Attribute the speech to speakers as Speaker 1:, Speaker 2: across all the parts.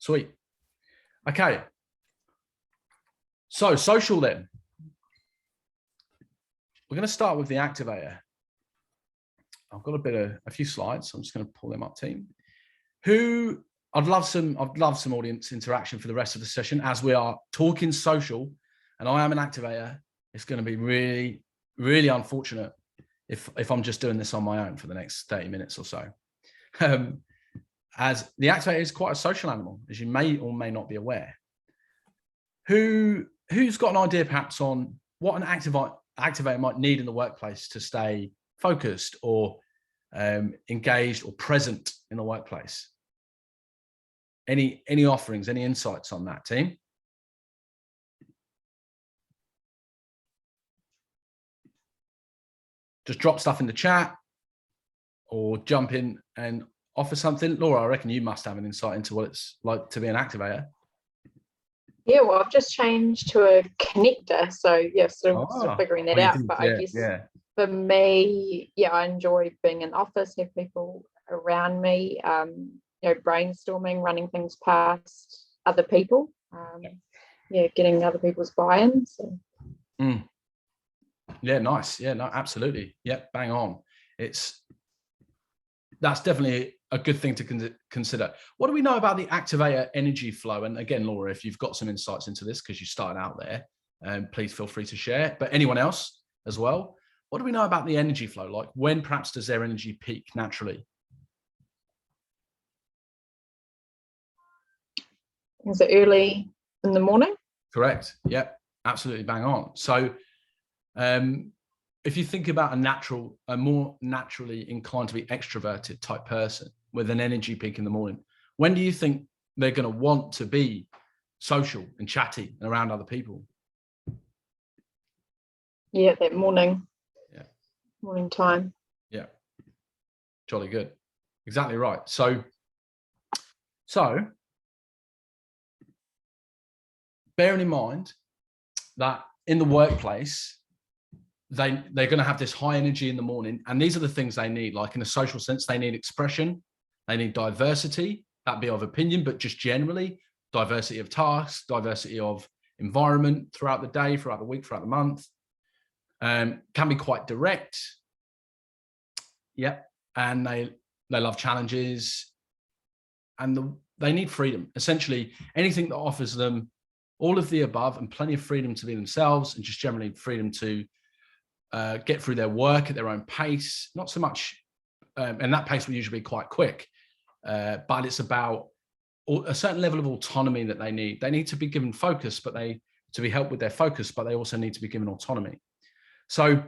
Speaker 1: Sweet. Okay. So social then. We're going to start with the activator. I've got a few slides. So I'm just going to pull them up, team. I'd love some audience interaction for the rest of the session as we are talking social, and I am an activator. It's going to be really, really unfortunate if I'm just doing this on my own for the next 30 minutes or so. As the activator is quite a social animal, as you may or may not be aware. Who's got an idea perhaps on what an activator might need in the workplace to stay focused or engaged or present in the workplace? Any offerings, any insights on that, team? Just drop stuff in the chat or jump in and offer something. Laura, I reckon you must have an insight into what it's like to be an activator.
Speaker 2: Yeah, well, I've just changed to a connector, so yeah, still figuring that out. But I guess for me, yeah, I enjoy being in the office, have people around me, brainstorming, running things past other people, getting other people's buy-in. So.
Speaker 1: Yeah, nice. Yeah, no, absolutely. Yeah, bang on. That's definitely a good thing to consider. What do we know about the activator energy flow? And again, Laura, if you've got some insights into this because you started out there, please feel free to share. But anyone else as well, what do we know about the energy flow? Like when perhaps does their energy peak naturally?
Speaker 2: Is it early in the morning?
Speaker 1: Correct. Yeah, absolutely bang on. So if you think about a more naturally inclined to be extroverted type person with an energy peak in the morning, when do you think they're going to want to be social and chatty and around other people?
Speaker 2: Yeah, that morning.
Speaker 1: Yeah.
Speaker 2: Morning time.
Speaker 1: Yeah. Jolly good. Exactly right. So bearing in mind that in the workplace, they're going to have this high energy in the morning, and these are the things they need. Like in a social sense, they need expression, they need diversity, that be of opinion, but just generally diversity of tasks, diversity of environment throughout the day, throughout the week, throughout the month. Can be quite direct. Yep. And they love challenges, and they need freedom. Essentially, anything that offers them all of the above and plenty of freedom to be themselves, and just generally freedom to get through their work at their own pace. Not so much, and that pace will usually be quite quick, but it's about a certain level of autonomy that they need. They need to be given focus, to be helped with their focus, but they also need to be given autonomy. So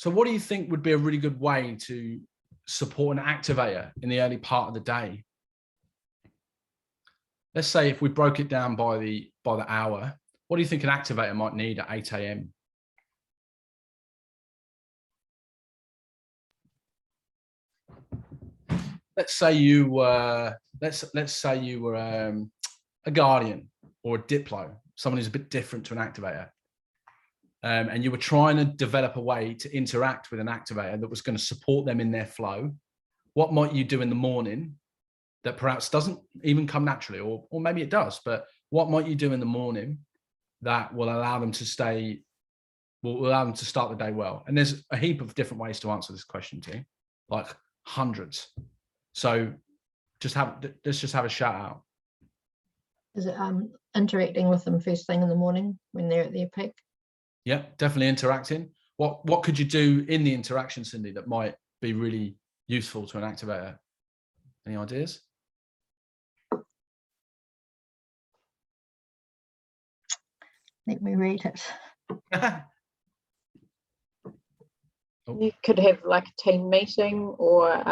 Speaker 1: what do you think would be a really good way to support an activator in the early part of the day? Let's say if we broke it down by the hour, what do you think an activator might need at 8 a.m.? Let's say you were a guardian or a diplo, someone who's a bit different to an activator, and you were trying to develop a way to interact with an activator that was going to support them in their flow. What might you do in the morning that perhaps doesn't even come naturally, or maybe it does, but what might you do in the morning that will allow them to start the day well? And there's a heap of different ways to answer this question, too, like hundreds. So let's just have a shout out.
Speaker 3: Is it interacting with them first thing in the morning when they're at their peak?
Speaker 1: Yeah, definitely interacting. What could you do in the interaction, Cindy, that might be really useful to an activator? Any ideas?
Speaker 3: Let me read it.
Speaker 2: You could have like a team meeting, or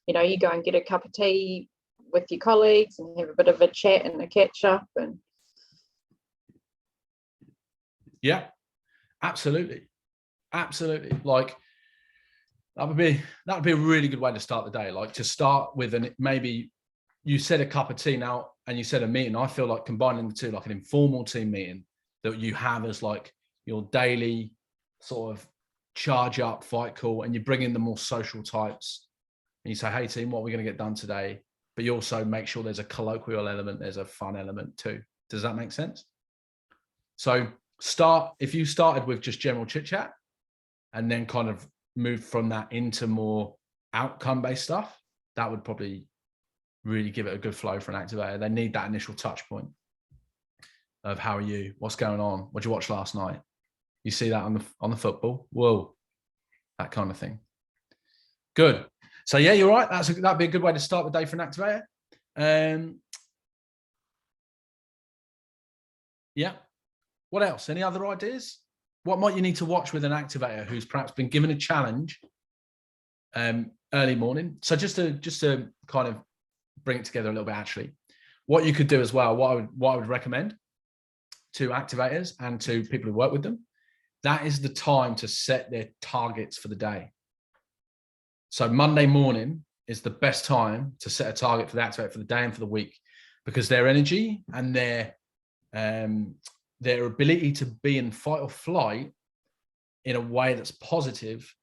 Speaker 2: you go and get a cup of tea with your colleagues and have a bit of a chat and a catch up. And
Speaker 1: yeah, absolutely. Like that would be a really good way to start the day. Like to start with, maybe you said a cup of tea now, and you said a meeting. I feel like combining the two, like an informal team meeting that you have as like your daily sort of charge up fight call, and you bring in the more social types and you say, hey team, what are we going to get done today? but you also make sure there's a colloquial element, there's a fun element too. Does that make sense? So if you started with just general chit chat and then kind of moved from that into more outcome-based stuff, that would probably really give it a good flow for an activator. They need that initial touch point of how are you, what's going on, what did you watch last night? You see that on the football, whoa, that kind of thing. Good. So yeah, you're right. That'd be a good way to start the day for an activator. Yeah. What else? Any other ideas? What might you need to watch with an activator who's perhaps been given a challenge early morning? So just to kind of bring it together a little bit, actually, what you could do as well, what I would recommend to activators and to people who work with them, that is the time to set their targets for the day. So Monday morning is the best time to set a target for the activator for the day and for the week, because their energy and their ability to be in fight or flight in a way that's positive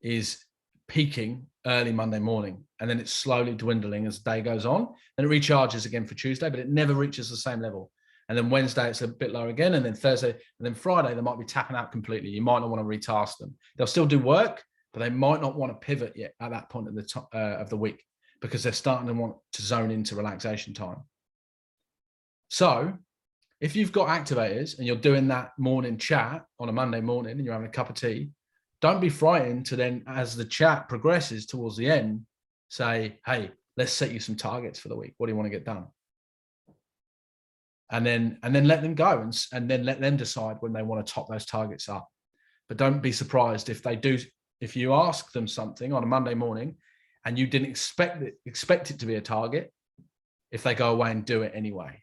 Speaker 1: is peaking early Monday morning, and then it's slowly dwindling as the day goes on, and it recharges again for Tuesday, but it never reaches the same level. And then Wednesday it's a bit lower again, and then Thursday, and then Friday they might be tapping out completely. You might not want to retask them. They'll still do work, but they might not want to pivot yet at that point of the week, because they're starting to want to zone into relaxation time. So if you've got activators and you're doing that morning chat on a Monday morning and you're having a cup of tea, don't be frightened to then, as the chat progresses towards the end, say, hey, let's set you some targets for the week. What do you want to get done? And then let them go and then let them decide when they want to top those targets up. But don't be surprised if you ask them something on a Monday morning and you didn't expect it to be a target, if they go away and do it anyway.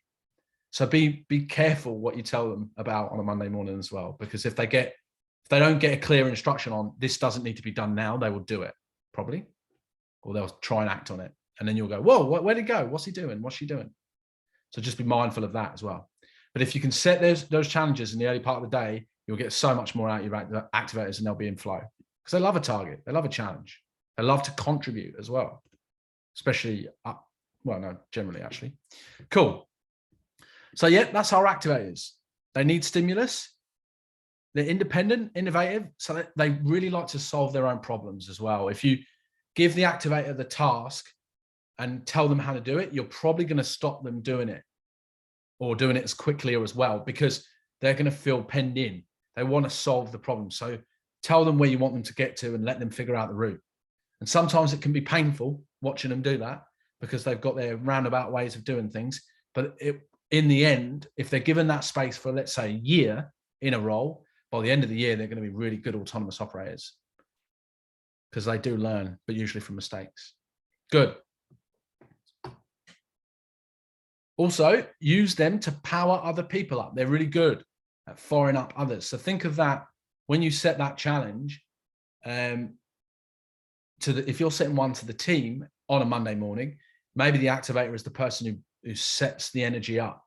Speaker 1: So be careful what you tell them about on a Monday morning as well, because if they don't get a clear instruction on this doesn't need to be done now, they will do it probably, or they'll try and act on it. And then you'll go, whoa, where'd he go? What's he doing? What's she doing? So just be mindful of that as well. But if you can set those challenges in the early part of the day, you'll get so much more out of your activators, and they'll be in flow, because they love a target. They love a challenge. They love to contribute as well, especially generally actually. Cool. So yeah, that's our activators. They need stimulus. They're independent, innovative, so they really like to solve their own problems as well. If you give the activator the task and tell them how to do it, you're probably going to stop them doing it, or doing it as quickly or as well, because they're going to feel penned in. They want to solve the problem. So tell them where you want them to get to and let them figure out the route. And sometimes it can be painful watching them do that, because they've got their roundabout ways of doing things. But in the end, if they're given that space for, let's say, a year in a role, by the end of the year, they're going to be really good autonomous operators, because they do learn, but usually from mistakes. Good. Also, use them to power other people up. They're really good at firing up others. So think of that when you set that challenge. If you're setting one to the team on a Monday morning, maybe the activator is the person who sets the energy up,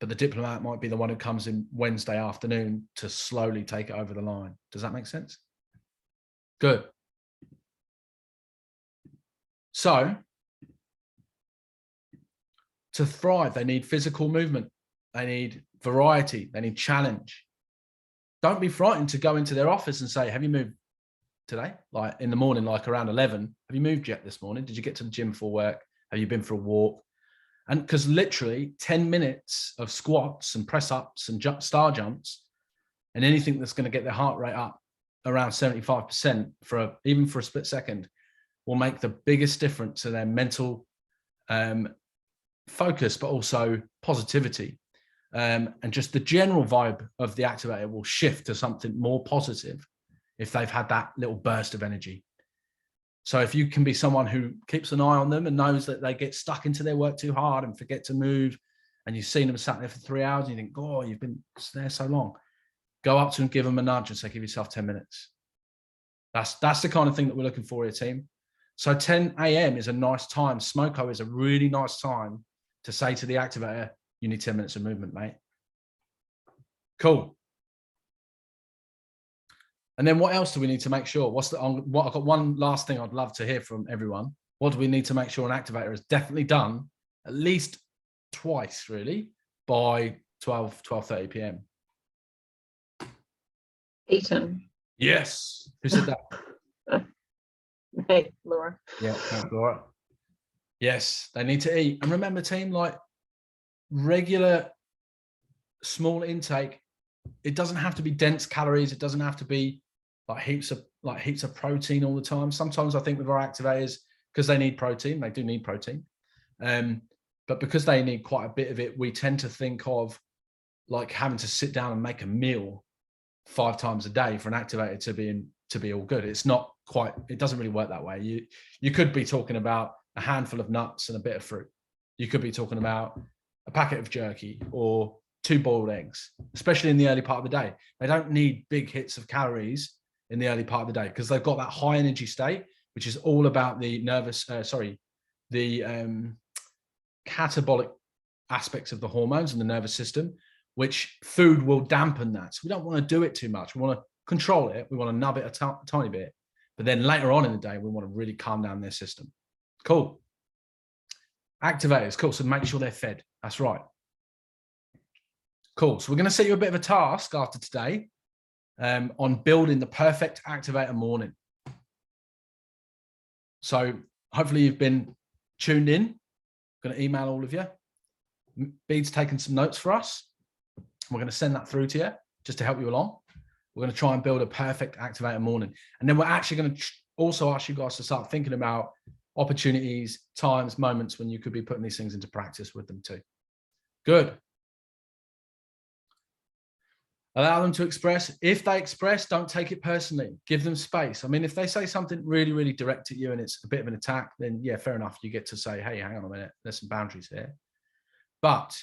Speaker 1: but the diplomat might be the one who comes in Wednesday afternoon to slowly take it over the line. Does that make sense? Good. So to thrive, they need physical movement. They need variety. They need challenge. Don't be frightened to go into their office and say, have you moved today? Like in the morning, like around 11, have you moved yet this morning? Did you get to the gym for work? Have you been for a walk? And because literally 10 minutes of squats and press ups and star jumps and anything that's going to get their heart rate up around 75% even for a split second will make the biggest difference to their mental focus, but also positivity. And just the general vibe of the activator will shift to something more positive if they've had that little burst of energy. So if you can be someone who keeps an eye on them and knows that they get stuck into their work too hard and forget to move, and you've seen them sat there for 3 hours and you think, oh, you've been there so long, go up to them, give them a nudge and say, give yourself 10 minutes. That's the kind of thing that we're looking for here, team. So 10 a.m. is a nice time. Smoko is a really nice time to say to the activator, you need 10 minutes of movement, mate. Cool. And then what else do we need to make sure? I've got one last thing I'd love to hear from everyone. what do we need to make sure an activator is definitely done at least twice, really, by 12:30 p.m.?
Speaker 2: Eaten.
Speaker 1: Yes. Who said that?
Speaker 2: Hey, Laura.
Speaker 1: Yeah, thanks, Laura. Yes, they need to eat. And remember, team, like regular small intake, it doesn't have to be dense calories. It doesn't have to be like heaps of protein all the time. Sometimes I think with our activators, because they need protein, they do need protein. But because they need quite a bit of it, we tend to think of like having to sit down and make a meal 5 times a day for an activator to be all good. It's not quite, it doesn't really work that way. You could be talking about a handful of nuts and a bit of fruit. You could be talking about a packet of jerky or 2 boiled eggs, especially in the early part of the day. They don't need big hits of calories in the early part of the day because they've got that high energy state, which is all about the catabolic aspects of the hormones and the nervous system, which food will dampen that. So we don't want to do it too much. We want to control it. We want to nub it a tiny bit. But then later on in the day, we want to really calm down their system. Cool. Activators, cool. So make sure they're fed. That's right. Cool. So we're going to set you a bit of a task after today on building the perfect activator morning. So hopefully you've been tuned in. I'm going to email all of you. Bede's taken some notes for us. We're going to send that through to you just to help you along. We're going to try and build a perfect activator morning. And then we're actually going to also ask you guys to start thinking about opportunities, times, moments when you could be putting these things into practice with them too. Good. Allow them to express. If they express, don't take it personally. Give them space. I mean, if they say something really, really direct at you and it's a bit of an attack, then yeah, fair enough. You get to say, hey, hang on a minute. There's some boundaries here. But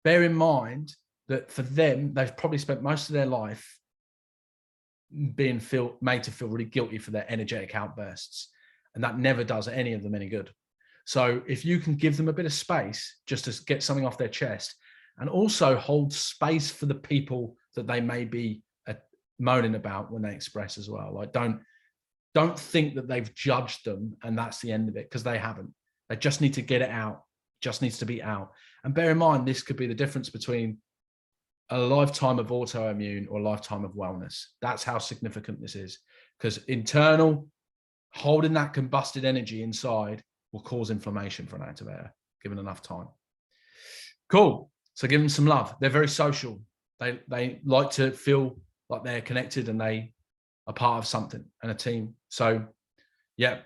Speaker 1: bear in mind that for them, they've probably spent most of their life being made to feel really guilty for their energetic outbursts. And that never does any of them any good. So if you can give them a bit of space just to get something off their chest, and also hold space for the people that they may be moaning about when they express as well. Like don't think that they've judged them and that's the end of it, because they haven't. They just need to get it out. Just needs to be out. And bear in mind, this could be the difference between a lifetime of autoimmune or a lifetime of wellness. That's how significant this is, because internal, holding that combusted energy inside will cause inflammation for an activator, given enough time. Cool. So give them some love. They're very social. They like to feel like they're connected and they are part of something and a team. So yeah,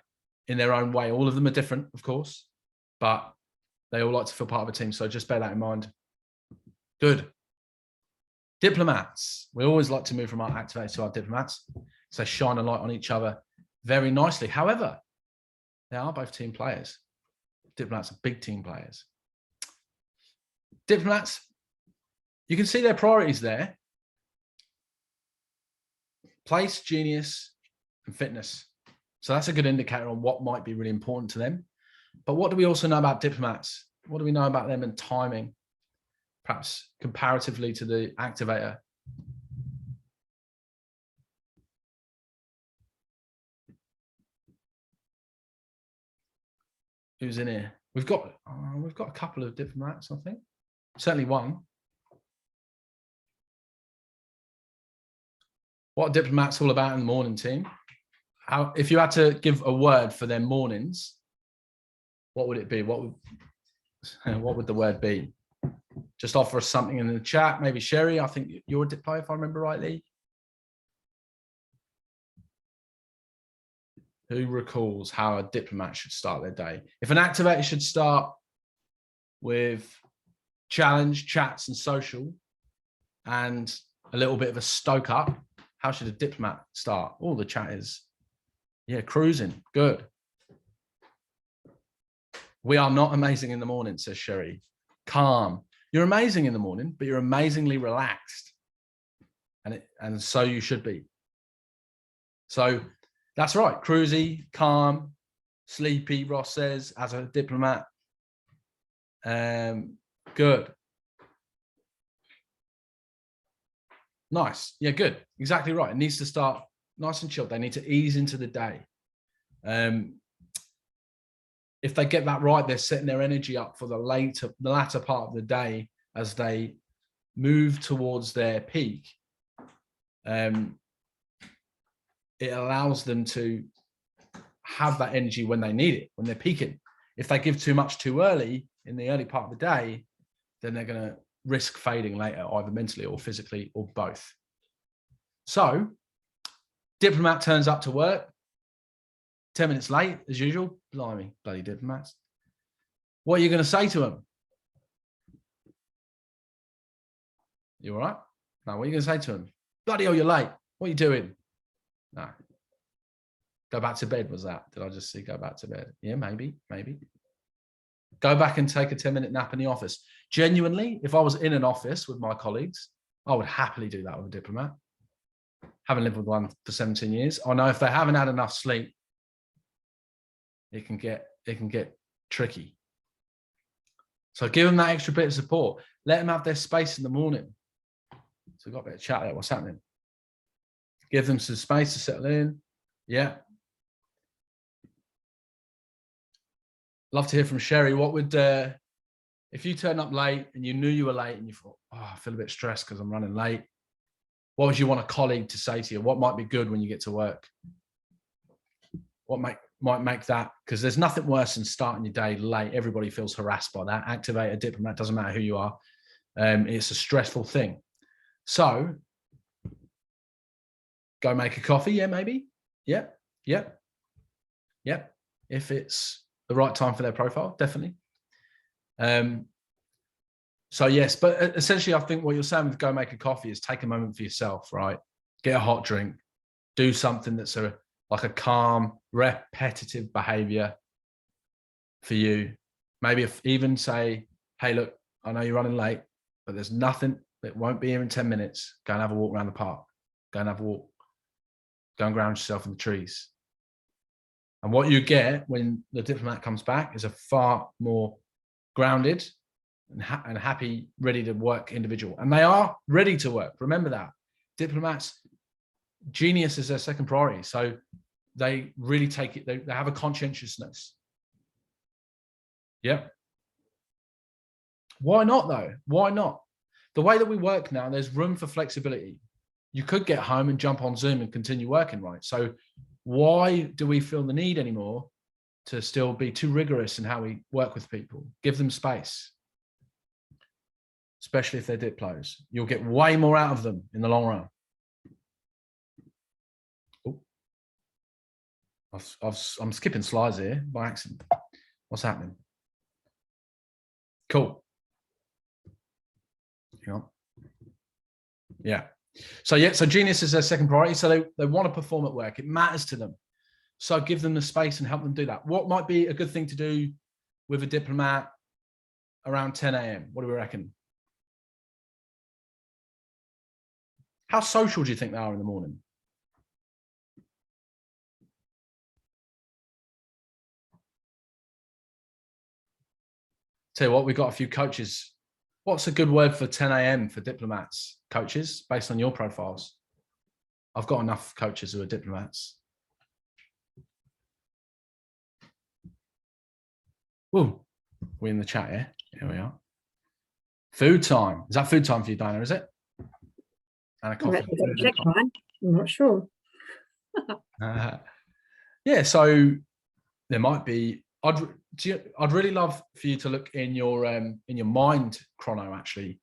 Speaker 1: in their own way, all of them are different, of course, but they all like to feel part of a team. So just bear that in mind. Good. Diplomats. We always like to move from our activators to our diplomats. So they shine a light on each other very nicely. However, they are both team players. Diplomats are big team players. Diplomats, you can see their priorities there. Place, genius, and fitness. So that's a good indicator on what might be really important to them. But what do we also know about diplomats? What do we know about them and timing? Perhaps comparatively to the activator. Who's in here? We've got a couple of diplomats, I think. Certainly one. What are diplomats all about in the morning, team? If you had to give a word for their mornings, what would it be? What would the word be? Just offer us something in the chat. Maybe Sherry, I think you're a diplo, if I remember rightly. Who recalls how a diplomat should start their day? If an activator should start with challenge, chats, and social, and a little bit of a stoke up, how should a diplomat start? Oh, the chat is, yeah, cruising. Good. We are not amazing in the morning, says Sherry. Calm. You're amazing in the morning, but you're amazingly relaxed. And so you should be. So that's right. Cruisy, calm, sleepy, Ross says, as a diplomat. Good. Nice. Yeah, good. Exactly right. It needs to start nice and chilled. They need to ease into the day. if they get that right, they're setting their energy up for the latter part of the day as they move towards their peak. It allows them to have that energy when they need it, when they're peaking. If they give too much too early in the early part of the day, then they're going to risk fading later, either mentally or physically or both. So, diplomat turns up to work, 10 minutes late as usual. Blimey, bloody diplomats. What are you going to say to them? You all right? No, what are you going to say to them? Bloody hell, you're late. What are you doing? No. Go back to bed, was that? Did I just see go back to bed? Yeah, maybe. Go back and take a 10-minute nap in the office. Genuinely, if I was in an office with my colleagues, I would happily do that with a diplomat. Having lived with one for 17 years, I know if they haven't had enough sleep, it can get tricky. So give them that extra bit of support. Let them have their space in the morning. So we've got a bit of chat there. What's happening? Give them some space to settle in. Yeah. Love to hear from Sherry. What would, if you turn up late and you knew you were late and you thought, oh, I feel a bit stressed because I'm running late, what would you want a colleague to say to you? What might be good when you get to work? What might make that, because there's nothing worse than starting your day late. Everybody feels harassed by that. Activate a diplomat, doesn't matter who you are. It's a stressful thing. So go make a coffee. Yeah, maybe. Yeah. If it's the right time for their profile, definitely. So yes, but essentially I think what you're saying with go make a coffee is take a moment for yourself, right? Get a hot drink, do something that's like a calm, repetitive behavior for you. Maybe even say, hey, look, I know you're running late, but there's nothing that won't be here in 10 minutes. Go and have a walk around the park. Go and have a walk. Go and ground yourself in the trees. And what you get when the diplomat comes back is a far more grounded and happy, ready to work individual. And they are ready to work. Remember that. Diplomats, genius is their second priority. So they really take it. They have a conscientiousness. Yeah. Why not though? Why not? The way that we work now, there's room for flexibility. You could get home and jump on Zoom and continue working, right? So why do we feel the need anymore to still be too rigorous in how we work with people? Give them space, especially if they're diplos. You'll get way more out of them in the long run. Oh, I'm skipping slides here by accident. What's happening? Cool. Yeah. So genius is their second priority. So they want to perform at work. It matters to them. So give them the space and help them do that. What might be a good thing to do with a diplomat around 10 a.m.? What do we reckon? How social do you think they are in the morning? Tell you what, we've got a few coaches. What's a good word for 10 a.m. for diplomats, coaches, based on your profiles? I've got enough coaches who are diplomats. Ooh, we're in the chat here. Here we are. Food time. Is that food time for you, Diana, is it? And a coffee.
Speaker 4: I'm not sure.
Speaker 1: Yeah, so there might be, I'd really love for you to look in your mind chrono, actually.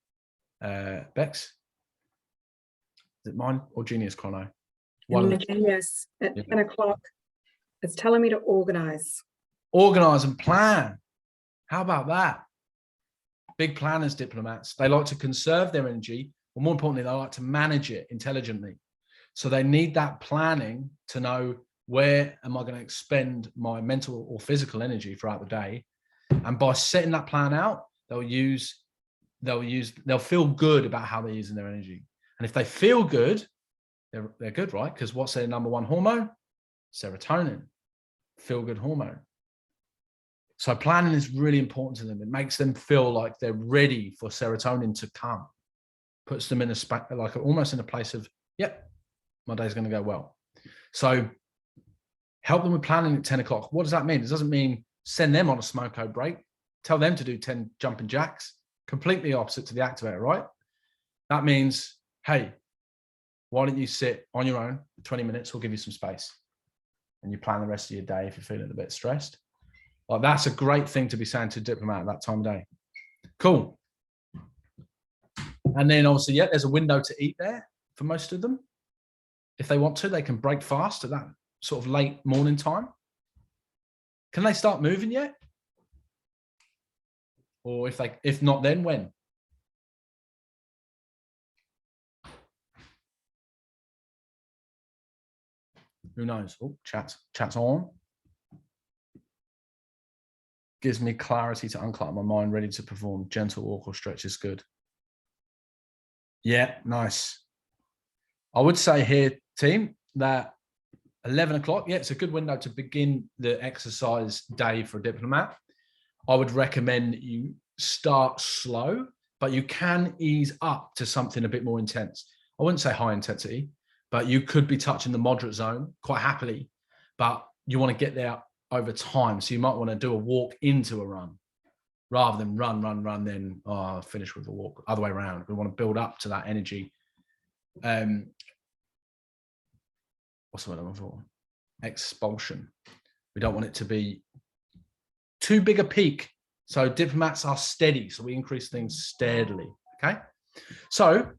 Speaker 1: Bex? Is it mine or Genius chrono?
Speaker 4: In my Genius at 10 o'clock, it's telling me to organize.
Speaker 1: Organize and plan. How about that? Big planners, diplomats. They like to conserve their energy, or more importantly, they like to manage it intelligently. So they need that planning to know, where am I going to expend my mental or physical energy throughout the day? And by setting that plan out, they'll feel good about how they're using their energy. And if they feel good, they're good, right? Because what's their number one hormone? Serotonin, feel good hormone. So planning is really important to them. It makes them feel like they're ready for serotonin to come. Puts them in almost in a place of, yep, my day's going to go well. So help them with planning at 10 o'clock. What does that mean? It doesn't mean send them on a smoko break, tell them to do 10 jumping jacks, completely opposite to the activator, right? That means, hey, why don't you sit on your own for 20 minutes? We'll give you some space. And you plan the rest of your day if you're feeling a bit stressed. Like, that's a great thing to be saying to a diplomat at that time of day. Cool. And then obviously, yeah, there's a window to eat there for most of them. If they want to, they can break fast at that sort of late morning time. Can they start moving yet? Or if not, then when? Who knows? Oh, chat's on. Gives me clarity to unclutter my mind, ready to perform. Gentle walk or stretch is good. Yeah, nice. I would say here, team, that 11 o'clock, yeah, it's a good window to begin the exercise day for a diplomat. I would recommend that you start slow, but you can ease up to something a bit more intense. I wouldn't say high intensity, but you could be touching the moderate zone quite happily, but you want to get there over time. So you might want to do a walk into a run rather than run, then finish with a walk. Other way around. We want to build up to that energy. What's the word I'm looking for? Expulsion. We don't want it to be too big a peak. So diplomats are steady. So we increase things steadily. Okay. So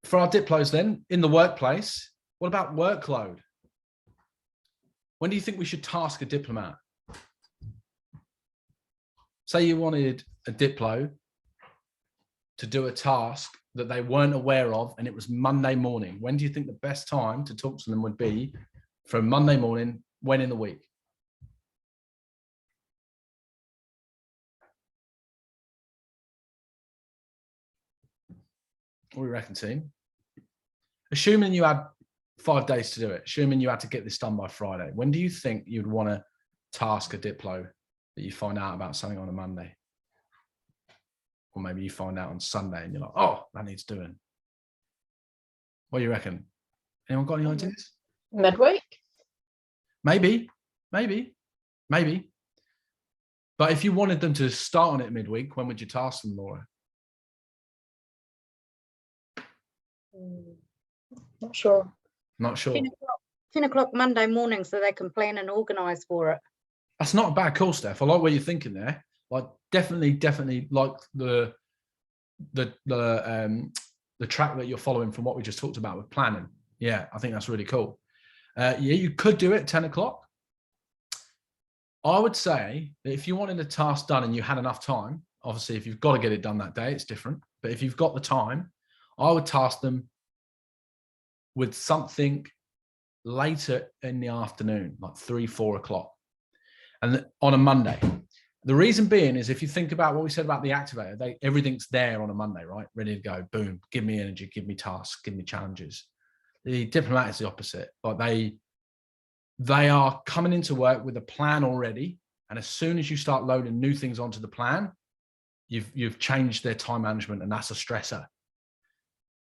Speaker 1: for our diplos then, in the workplace, what about workload? When do you think we should task a diplomat? Say you wanted a diplo to do a task that they weren't aware of, and it was Monday morning. When do you think the best time to talk to them would be for Monday morning? When in the week? What do you reckon, team? Assuming you had 5 days to do it, assuming you had to get this done by Friday, when do you think you'd want to task a diplo that you find out about something on a Monday? Or maybe you find out on Sunday and you're like, oh, that needs doing. What do you reckon? Anyone got any ideas?
Speaker 2: Midweek?
Speaker 1: Maybe. But if you wanted them to start on it midweek, when would you task them, Laura?
Speaker 2: Not sure.
Speaker 1: Not sure.
Speaker 5: 10 o'clock Monday morning, so they can plan and organise for it.
Speaker 1: That's not a bad call, Steph. I like what you're thinking there. Like definitely like the track that you're following from what we just talked about with planning. Yeah, I think that's really cool. Yeah, you could do it at 10 o'clock. I would say that if you wanted a task done and you had enough time, obviously if you've got to get it done that day, it's different. But if you've got the time, I would task them with something later in the afternoon, like 3-4 o'clock, and on a Monday. The reason being is if you think about what we said about the activator, everything's there on a Monday, right? Ready to go. Boom. Give me energy, give me tasks, give me challenges. The diplomat is the opposite. Like they are coming into work with a plan already. And as soon as you start loading new things onto the plan, you've changed their time management, and that's a stressor.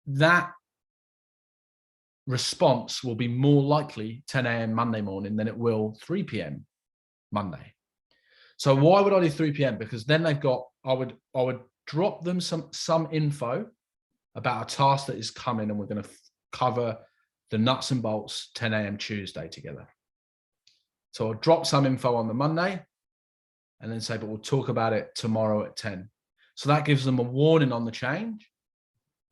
Speaker 1: That response will be more likely 10 a.m. Monday morning than it will 3 p.m. Monday. So why would I do 3 p.m.? Because then they've got, I would drop them some info about a task that is coming, and we're going to cover the nuts and bolts 10 a.m. Tuesday together. So I'll drop some info on the Monday and then say, but we'll talk about it tomorrow at 10. So that gives them a warning on the change,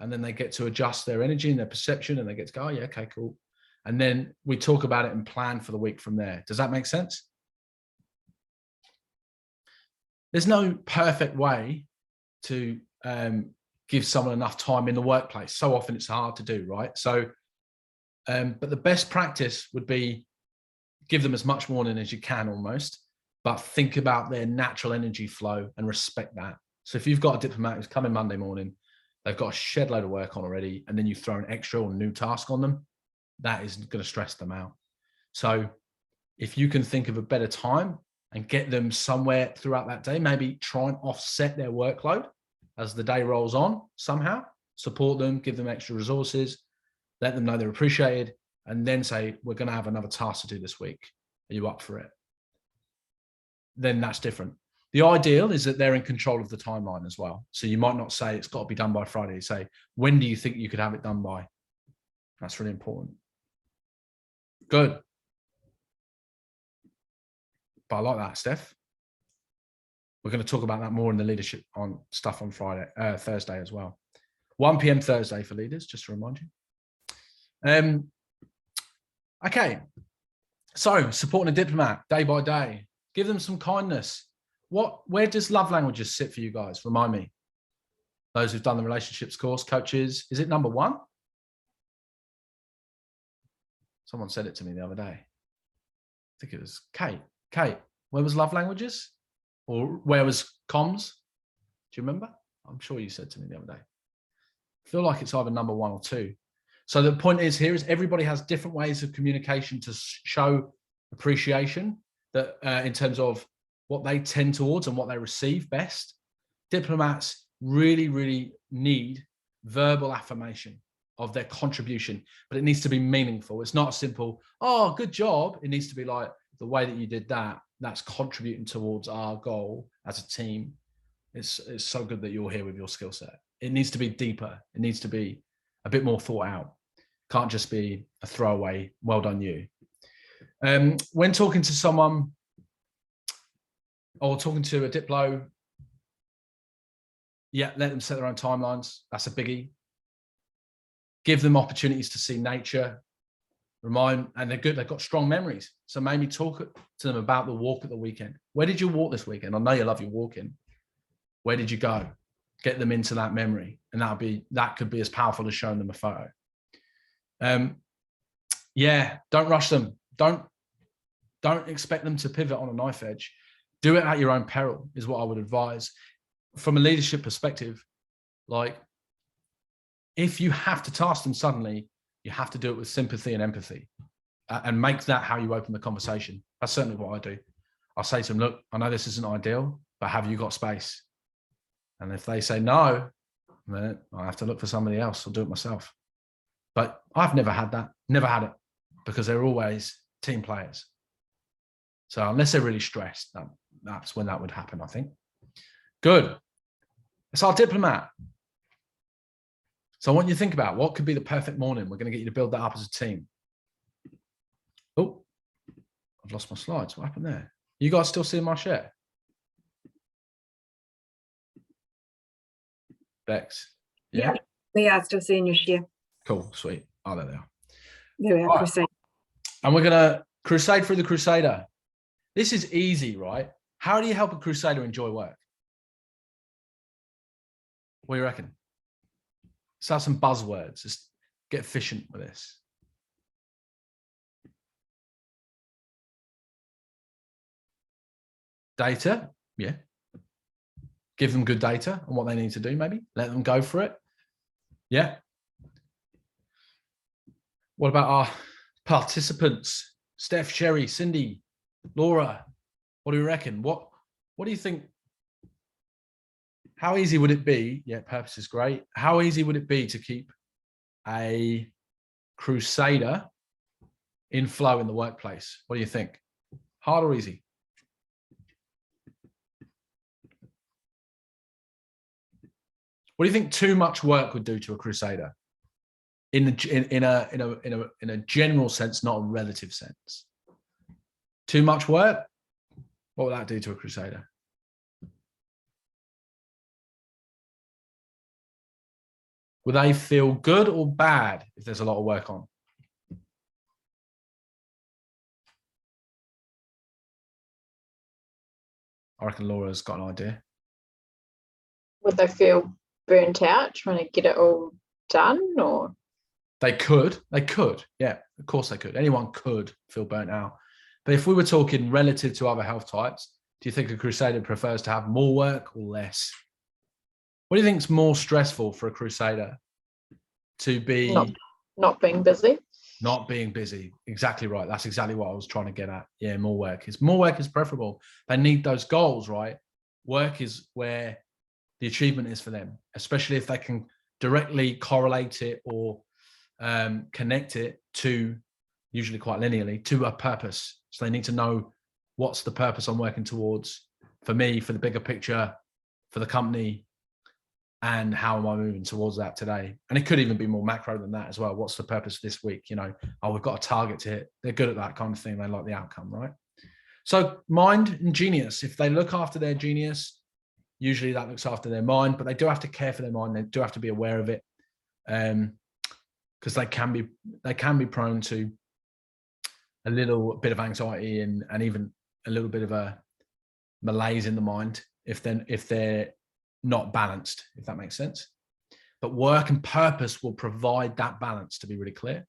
Speaker 1: and then they get to adjust their energy and their perception, and they get to go, oh yeah, okay, cool. And then we talk about it and plan for the week from there. Does that make sense? There's no perfect way to give someone enough time in the workplace. So often it's hard to do, right? So, but the best practice would be give them as much warning as you can almost, but think about their natural energy flow and respect that. So if you've got a diplomat who's coming Monday morning, they've got a shed load of work on already, and then you throw an extra or new task on them, that is going to stress them out. So if you can think of a better time and get them somewhere throughout that day, maybe try and offset their workload as the day rolls on somehow, support them, give them extra resources, let them know they're appreciated, and then say, we're going to have another task to do this week. Are you up for it? then that's different. The ideal is that they're in control of the timeline as well. So you might not say it's got to be done by Friday. You say, when do you think you could have it done by? That's really important. Good. But I like that, Steph. We're going to talk about that more in the leadership on stuff on Thursday as well. 1 p.m. Thursday for leaders, just to remind you. Okay. So supporting a diplomat day by day. Give them some kindness. Where does love languages sit for you guys? Remind me. Those who've done the relationships course, coaches, is it number 1? Someone said it to me the other day. I think it was Kate. Kate, where was love languages? Or where was comms? Do you remember? I'm sure you said to me the other day. I feel like it's either number 1 or 2. So the point is here is everybody has different ways of communication to show appreciation that in terms of what they tend towards and what they receive best. Diplomats really, really need verbal affirmation of their contribution, but it needs to be meaningful. It's not a simple, oh, good job. It needs to be like, the way that you did that, that's contributing towards our goal as a team. It's so good that you're here with your skill set. It needs to be deeper. It needs to be a bit more thought out. Can't just be a throwaway, well done you. When talking to someone or talking to a diplo, yeah, let them set their own timelines. That's a biggie. Give them opportunities to see nature. And they're good. They've got strong memories. So maybe talk to them about the walk at the weekend. Where did you walk this weekend? I know you love your walking. Where did you go? Get them into that memory. And that could be as powerful as showing them a photo. Yeah, don't rush them. Don't expect them to pivot on a knife edge. Do it at your own peril is what I would advise. From a leadership perspective, like if you have to task them suddenly, you have to do it with sympathy and empathy and make that how you open the conversation. That's certainly what I do. I'll say to them, look, I know this isn't ideal, but have you got space? And if they say no, then I have to look for somebody else. I'll do it myself. But I've never had that, never had it, because they're always team players. So unless they're really stressed, that's when that would happen, I think. Good. It's our diplomat. So I want you to think about what could be the perfect morning. We're going to get you to build that up as a team. Oh, I've lost my slides. What happened there? You guys still seeing my share? Bex? Yeah?
Speaker 4: We are still seeing your share.
Speaker 1: Cool, sweet. Oh, there they are.
Speaker 4: There we are, Crusade.
Speaker 1: And we're going to crusade through the Crusader. This is easy, right? How do you help a Crusader enjoy work? What do you reckon? Let's have some buzzwords. Just get efficient with this. Data, yeah. Give them good data on what they need to do, maybe. Let them go for it. Yeah. What about our participants? Steph, Sherry, Cindy, Laura, what do you reckon? What do you think? How easy would it be? Yeah, purpose is great. How easy would it be to keep a Crusader in flow in the workplace? What do you think? Hard or easy? What do you think too much work would do to a Crusader? In a general sense, not a relative sense. Too much work? What would that do to a Crusader? Would they feel good or bad if there's a lot of work on? I reckon Laura's got an idea.
Speaker 2: Would they feel burnt out trying to get it all done, or?
Speaker 1: They could, yeah, of course they could. Anyone could feel burnt out. But if we were talking relative to other health types, do you think a Crusader prefers to have more work or less? What do you think is more stressful for a Crusader? To be
Speaker 2: not being busy.
Speaker 1: Not being busy. Exactly right. That's exactly what I was trying to get at. Yeah, more work is preferable. They need those goals, right? Work is where the achievement is for them, especially if they can directly correlate it or connect it to, usually quite linearly, to a purpose. So they need to know what's the purpose I'm working towards for me, for the bigger picture, for the company, and how am I moving towards that today? And it could even be more macro than that as well. What's the purpose this week? You know, oh, we've got a target to hit. They're good at that kind of thing. They like the outcome, right? So mind and genius, if they look after their genius, usually that looks after their mind, but they do have to care for their mind. They do have to be aware of it, because they can be prone to a little bit of anxiety and even a little bit of a malaise in the mind if they're not balanced, if that makes sense. But work and purpose will provide that balance, to be really clear.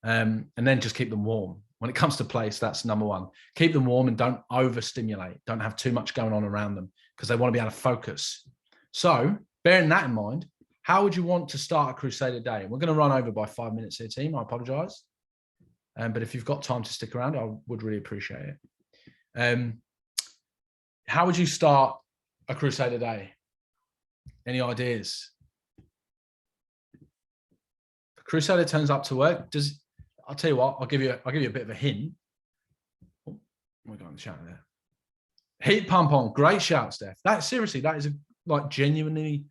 Speaker 1: And then just keep them warm. When it comes to place, that's number one. Keep them warm and don't overstimulate. Don't have too much going on around them because they want to be able to focus. So bearing that in mind, how would you want to start a Crusader day? And we're going to run over by 5 minutes here, team. I apologize. But if you've got time to stick around, I would really appreciate it. How would you start a Crusader day? Any ideas? The Crusader turns up to work. I'll tell you what. I'll give you a bit of a hint. Oh, we're going to chat there. Heat pump on. Great shout, Steph. That is like genuinely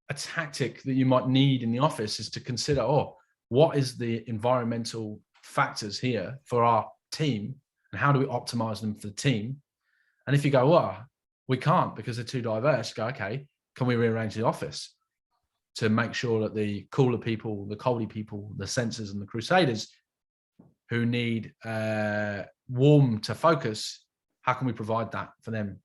Speaker 1: a tactic that you might need in the office, is to consider, oh, what is the environmental factors here for our team, and how do we optimize them for the team? And if you go, well, we can't because they're too diverse, go, okay, can we rearrange the office to make sure that the cooler people, the coldy people, the sensors and the Crusaders who need warm to focus, how can we provide that for them?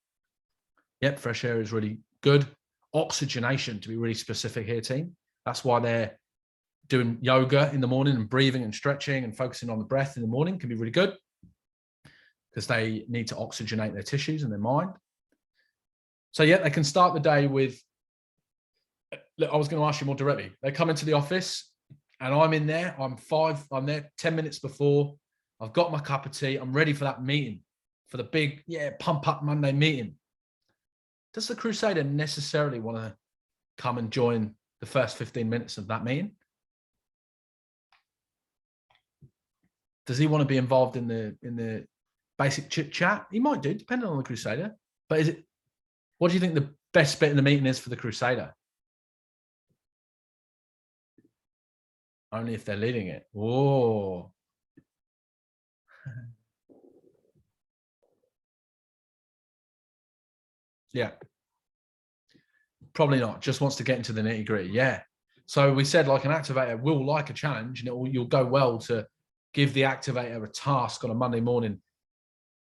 Speaker 1: Yep, fresh air is really good. Oxygenation, to be really specific here, team. That's why they're doing yoga in the morning and breathing and stretching and focusing on the breath in the morning can be really good, because they need to oxygenate their tissues and their mind. So yeah, they can start the day with, look, I was going to ask you more directly. They come into the office and I'm in there, I'm there 10 minutes before, I've got my cup of tea, I'm ready for that meeting, for the big, pump up Monday meeting. Does the Crusader necessarily want to come and join the first 15 minutes of that meeting? Does he want to be involved in the basic chit chat? He might do, depending on the Crusader. But what do you think the best bit in the meeting is for the Crusader? Only if they're leading it. Oh. Yeah. Probably not. Just wants to get into the nitty gritty. Yeah. So we said, like, an activator will like a challenge, and you'll go well to give the activator a task on a Monday morning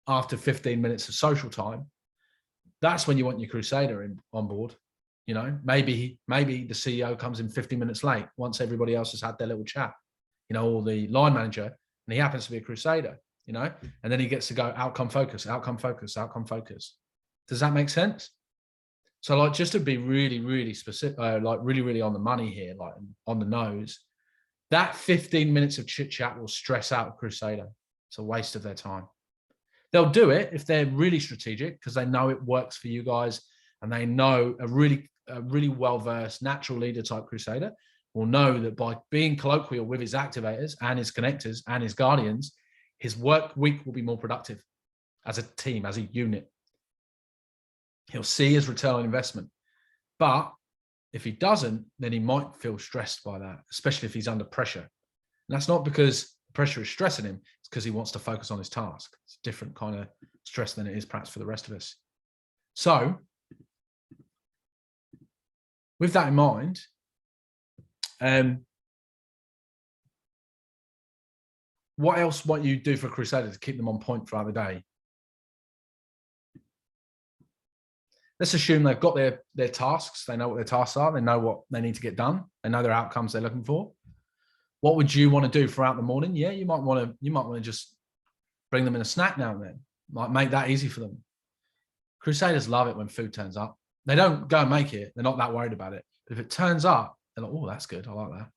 Speaker 1: after 15 minutes of social time. That's when you want your Crusader on board. You know, maybe the CEO comes in 50 minutes late once everybody else has had their little chat, you know, or the line manager, and he happens to be a Crusader, you know, and then he gets to go outcome focus, outcome focus, outcome focus. Does that make sense? So, like, just to be really, really specific, like really, really on the money here, like on the nose, that 15 minutes of chit chat will stress out a Crusader. It's a waste of their time. They'll do it if they're really strategic, because they know it works for you guys, and they know a really well-versed natural leader type Crusader will know that by being colloquial with his activators and his connectors and his guardians, his work week will be more productive as a team, as a unit. He'll see his return on investment. But if he doesn't, then he might feel stressed by that, especially if he's under pressure. And that's not because pressure is stressing him, it's because he wants to focus on his task. It's a different kind of stress than it is perhaps for the rest of us. So with that in mind, what else might you do for a Crusader to keep them on point throughout the day? Let's assume they've got their tasks. They know what their tasks are. They know what they need to get done. They know their outcomes they're looking for. What would you want to do throughout the morning? Yeah, you might want to just bring them in a snack now and then. Like, make that easy for them. Crusaders love it when food turns up. They don't go and make it. They're not that worried about it. But if it turns up, they're like, oh, that's good. I like that.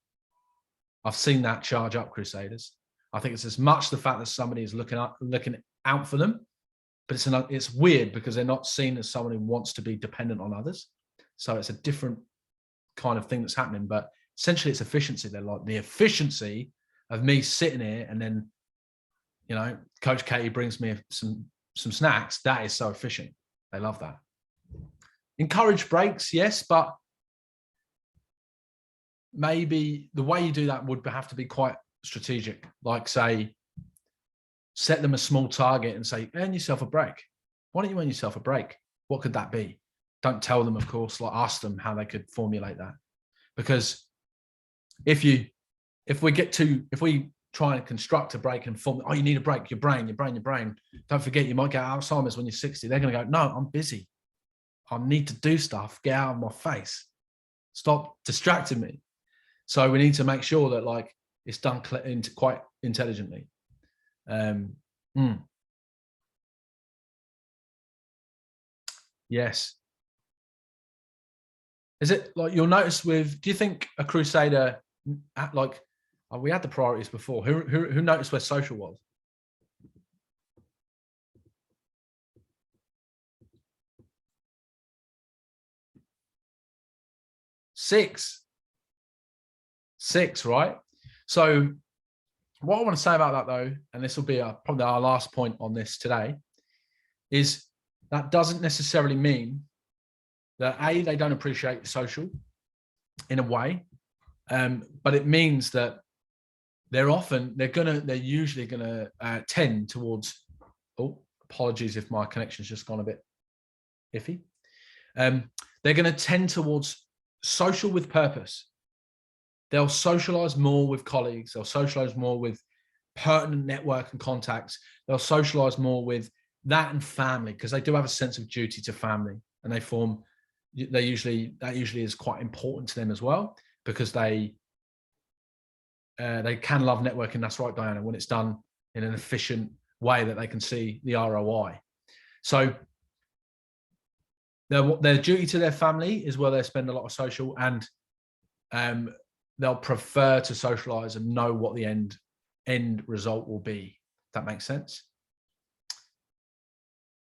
Speaker 1: I've seen that charge up Crusaders. I think it's as much the fact that somebody is looking out for them, but it's weird because they're not seen as someone who wants to be dependent on others. So it's a different kind of thing that's happening. But essentially, it's efficiency. They're like, the efficiency of me sitting here, and then, you know, Coach Katie brings me some some snacks, that is so efficient. They love that. Encourage breaks, yes, but maybe the way you do that would have to be quite strategic. Like, say, set them a small target and say, earn yourself a break. Why don't you earn yourself a break? What could that be? Don't tell them, of course, like ask them how they could formulate that. Because if we try and construct a break and form, oh, you need a break, your brain. Don't forget, you might get Alzheimer's when you're 60. They're going to go, no, I'm busy. I need to do stuff. Get out of my face. Stop distracting me. So we need to make sure that like it's done quite intelligently. Yes. Is it like you'll notice with, do you think a crusader, like we had the priorities before, who noticed where social was? Six, right? So what I want to say about that though, and this will be probably our last point on this today, is that doesn't necessarily mean that they don't appreciate social in a way, but it means that they're usually gonna tend towards, oh, apologies if my connection's just gone a bit iffy. They're gonna tend towards social with purpose. They'll socialize more with colleagues. They'll socialize more with pertinent network and contacts. They'll socialize more with that and family, because they do have a sense of duty to family, and that usually is quite important to them as well, because they can love networking. That's right, Diana, when it's done in an efficient way that they can see the ROI. So their duty to their family is where they spend a lot of social, and they'll prefer to socialize and know what the end result will be. If that makes sense.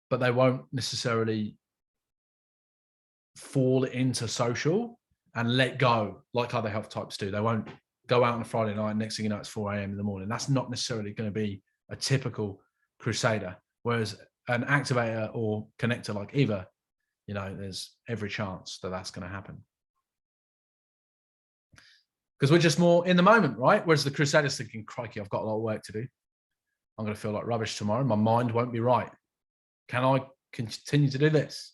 Speaker 1: But they won't necessarily fall into social and let go like other health types do. They won't go out on a Friday night, next thing you know, it's 4 a.m. in the morning. That's not necessarily going to be a typical crusader. Whereas an activator or connector like Eva, you know, there's every chance that that's going to happen. Because we're just more in the moment, right? Whereas the crusader's thinking, crikey, I've got a lot of work to do. I'm going to feel like rubbish tomorrow. My mind won't be right. Can I continue to do this?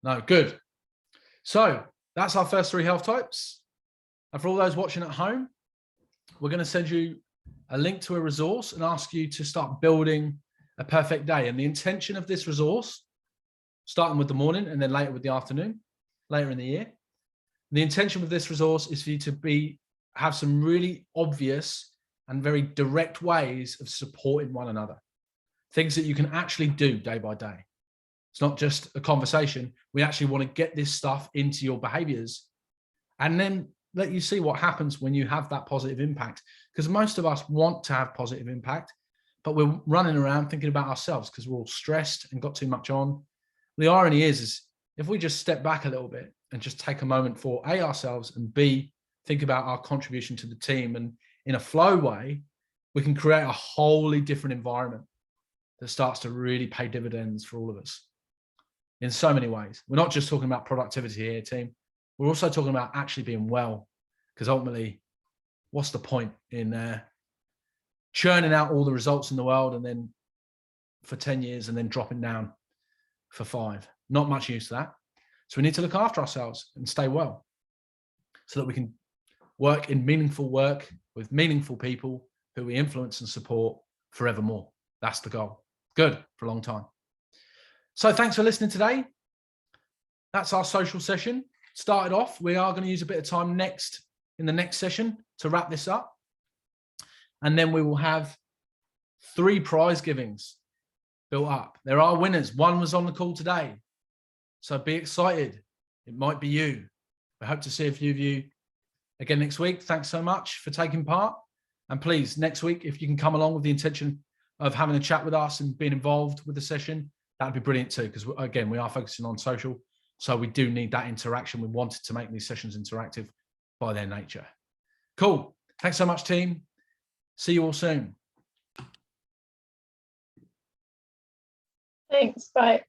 Speaker 1: No, good. So that's our first 3 health types. And for all those watching at home, we're going to send you a link to a resource and ask you to start building a perfect day. And the intention of this resource, starting with the morning and then later with the afternoon, later in the year, the intention with this resource is for you to have some really obvious and very direct ways of supporting one another. Things that you can actually do day by day. It's not just a conversation. We actually want to get this stuff into your behaviors and then let you see what happens when you have that positive impact. Because most of us want to have positive impact, but we're running around thinking about ourselves because we're all stressed and got too much on. The irony is if we just step back a little bit and just take a moment for A, ourselves, and B, think about our contribution to the team, and in a flow way, we can create a wholly different environment that starts to really pay dividends for all of us in so many ways. We're not just talking about productivity here, team. We're also talking about actually being well, because ultimately, what's the point in churning out all the results in the world and then for 10 years and then dropping down for 5? Not much use to that. So we need to look after ourselves and stay well so that we can work in meaningful work with meaningful people who we influence and support forevermore. That's the goal. Good, for a long time. So thanks for listening today. That's our social session. Started off, we are going to use a bit of time in the next session to wrap this up. And then we will have 3 prize givings built up. There are winners. One was on the call today. So be excited. It might be you. I hope to see a few of you again next week. Thanks so much for taking part. And please, next week, if you can come along with the intention of having a chat with us and being involved with the session, that'd be brilliant too. Because again, we are focusing on social. So we do need that interaction. We wanted to make these sessions interactive by their nature. Cool. Thanks so much, team. See you all soon.
Speaker 2: Thanks. Bye.